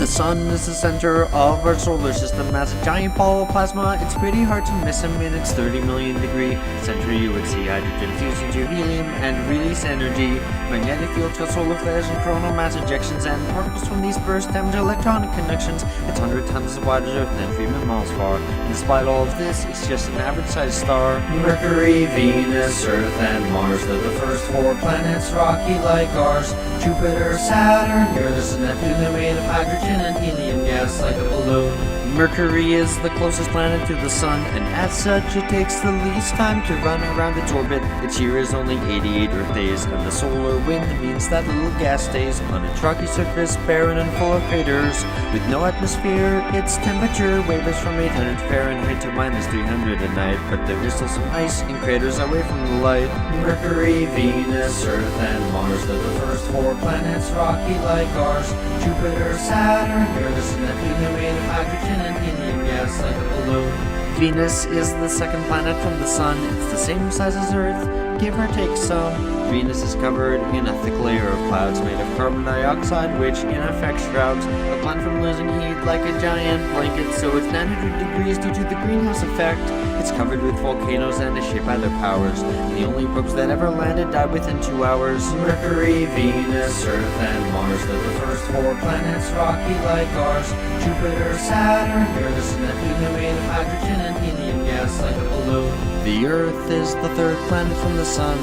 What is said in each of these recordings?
sun is the center of our solar system. As a giant ball of plasma, it's pretty hard to miss him. In its 30 million degree center, you would see hydrogen fuse into helium and release energy. Magnetic fields cause solar flares and coronal mass ejections, and particles from these bursts damage electronic conductions. It's 100 times as wide as Earth and 3 million miles far. And despite all of this, it's just an average-sized star. Mercury, Venus, Earth, and Mars, they're the first 4 planets, rocky like ours. Jupiter, Saturn, Uranus, and Neptune, they're made of hydrogen and helium gas like a balloon. Mercury is the closest planet to the sun, and as such it takes the least time to run around its orbit. Its year is only 88 Earth days, and the solar wind means that little gas stays on its rocky surface, barren and full of craters. With no atmosphere, its temperature wavers from 800 Fahrenheit to -300 at night, but there is still some ice in craters away from the light. Mercury, Venus, Earth, and Mars, they're the first 4 planets, rocky like ours. Jupiter, Saturn, Uranus, and Neptune, they're made of hydrogen and helium gas like a balloon. Venus is the second planet from the sun. It's the same size as Earth, give or take some. Venus is covered in a thick layer of clouds made of carbon dioxide, which in effect shrouds the planet from losing heat like a giant blanket, so it's 900 degrees due to the greenhouse effect. It's covered with volcanoes and is shaped by their powers. The only probes that ever landed died within 2 hours. Mercury, Venus, Earth, and Mars, they're the first 4 planets, rocky like ours. Jupiter, Saturn, Uranus, and Neptune, they're made of hydrogen and helium gas like a balloon. The Earth is the 3rd planet from the sun.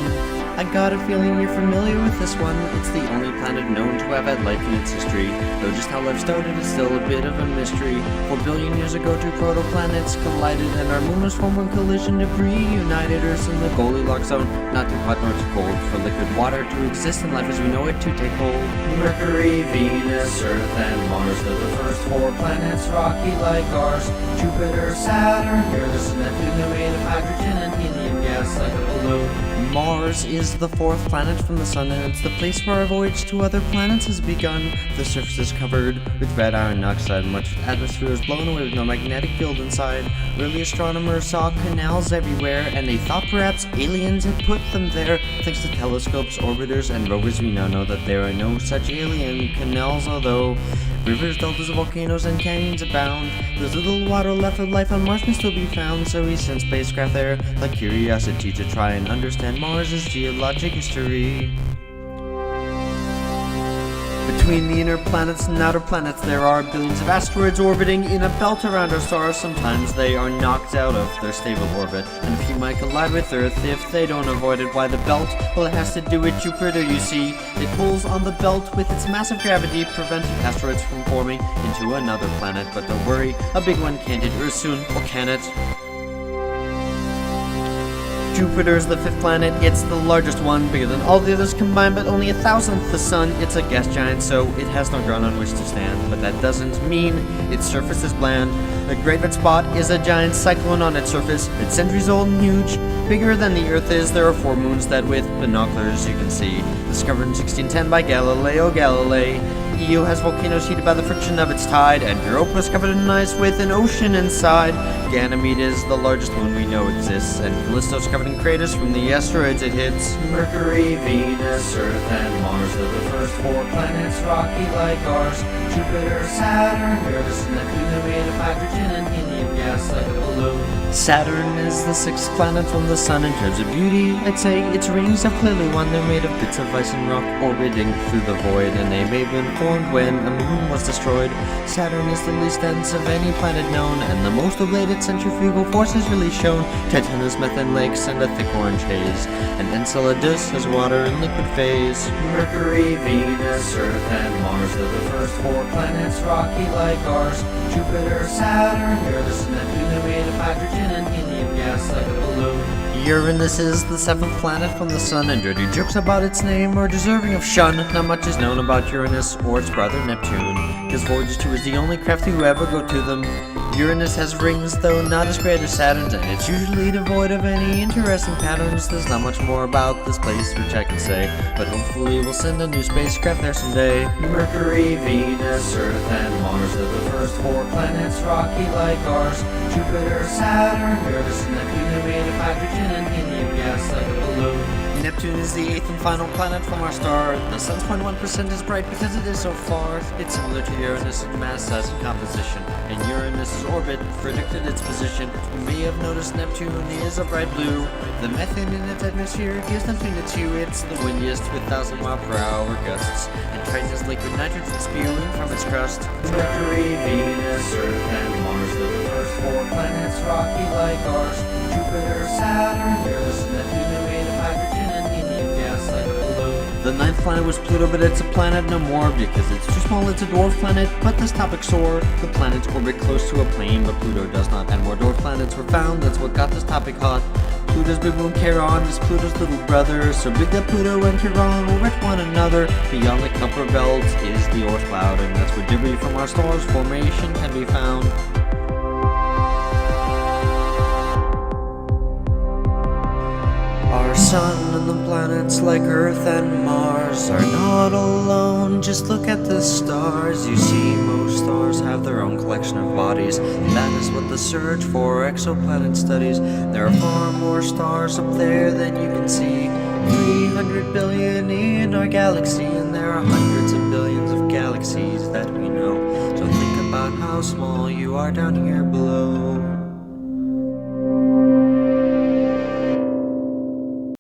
I got a feeling you're familiar with this one. It's the only planet known to have had life in its history, though just how life started is still a bit of a mystery. 4 billion years ago, 2 protoplanets collided, and our moon was formed when collision debris united Earth in the Goldilocks zone, not too hot nor too cold for liquid water to exist and life as we know it to take hold. Mercury, Venus, Earth, and Mars, they're the first 4 planets, rocky like ours. Jupiter, Saturn, Uranus, and Neptune, they're made of hydrogen and helium gas like a balloon. Mars is the 4th planet from the sun, and it's the place where our voyage to other planets has begun. The surface is covered with red iron oxide, much atmosphere is blown away with no magnetic field inside. Early astronomers saw canals everywhere, and they thought perhaps aliens had put them there. Thanks to telescopes, orbiters, and rovers, we now know that there are no such alien canals, although rivers, deltas, volcanoes, and canyons abound. There's little water left of life on Mars can still be found, so we sent spacecraft there like Curiosity to try and understand Mars' geologic history. Between the inner planets and outer planets, there are billions of asteroids orbiting in a belt around our stars. Sometimes they are knocked out of their stable orbit, and a few might collide with Earth if they don't avoid it. Why the belt? Well, it has to do with Jupiter, you see. It pulls on the belt with its massive gravity, preventing asteroids from forming into another planet. But don't worry, a big one can't hit Earth soon, or can it? Jupiter is the 5th planet. It's the largest one, bigger than all the others combined, but only 1,000th the sun. It's a gas giant, so it has no ground on which to stand, but that doesn't mean its surface is bland. The Great Red Spot is a giant cyclone on its surface. It's centuries old and huge, bigger than the Earth is. There are 4 moons that with binoculars you can see. Discovered in 1610 by Galileo Galilei. Io has volcanoes heated by the friction of its tide, and Europa is covered in ice with an ocean inside. Ganymede is the largest moon we know exists, and Callisto is covered in craters from the asteroids it hits. Mercury, Venus, Earth, and Mars are the first 4 planets, rocky like ours. Jupiter, Saturn, Uranus, and Neptune are made of hydrogen and helium gas like a balloon. Saturn is the 6th planet from the sun. In terms of beauty, I'd say its rings have clearly won. They're made of bits of ice and rock orbiting through the void, and they may have been formed when a moon was destroyed. Saturn is the least dense of any planet known, and the most of late its centrifugal force is really shown. Titan has methane lakes and a thick orange haze, and Enceladus has water in liquid phase. Mercury, Venus, Earth, and Mars are the first 4 planets, rocky like ours. Jupiter, Saturn, Uranus, and Neptune are made of hydrogen and helium gas like a balloon. Uranus is the 7th planet from the sun, and dirty jokes about its name are deserving of shun. Not much is known about Uranus or its brother Neptune, because Voyager 2 is the only craft to ever go to them. Uranus has rings, though not as great as Saturn's, and it's usually devoid of any interesting patterns. There's not much more about this place which I can say, but hopefully we'll send a new spacecraft there someday. Mercury, Venus, Earth, and Mars are the first 4 planets, rocky like ours. Jupiter, Saturn, Uranus, and Neptune are made of hydrogen and helium gas like a balloon. Neptune is the 8th and final planet from our star. The sun's 0.1% is bright because it is so far. It's similar to Uranus in mass, size, and composition. And Uranus's orbit predicted its position. You may have noticed Neptune is a bright blue. The methane in its atmosphere gives Neptune its hue. It's the windiest with 1,000-mile-per-hour gusts. And Triton's liquid nitrogen spewing from its crust. Mercury, Venus, Earth, and Mars. They're the first 4 planets, rocky like ours. Jupiter, Saturn, Uranus, and Neptune are made of hydrogen and helium gas like balloon. The 9th planet was Pluto, but it's a planet no more because it's too small. It's a dwarf planet, but this topic sore. The planets orbit close to a plane, but Pluto does not. And more dwarf planets were found. That's what got this topic hot. Pluto's big moon Charon is Pluto's little brother, so big that Pluto and Charon will wreck one another. Beyond the Kuiper Belt is the Oort cloud, and that's where debris from our star's formation can be found. Our sun and the planets like Earth and Mars are not alone, just look at the stars. You see, most stars have their own collection of bodies. That is what the search for exoplanet studies. There are far more stars up there than you can see. 300 billion in our galaxy, and there are hundreds of billions of galaxies that we know. So think about how small you are down here below.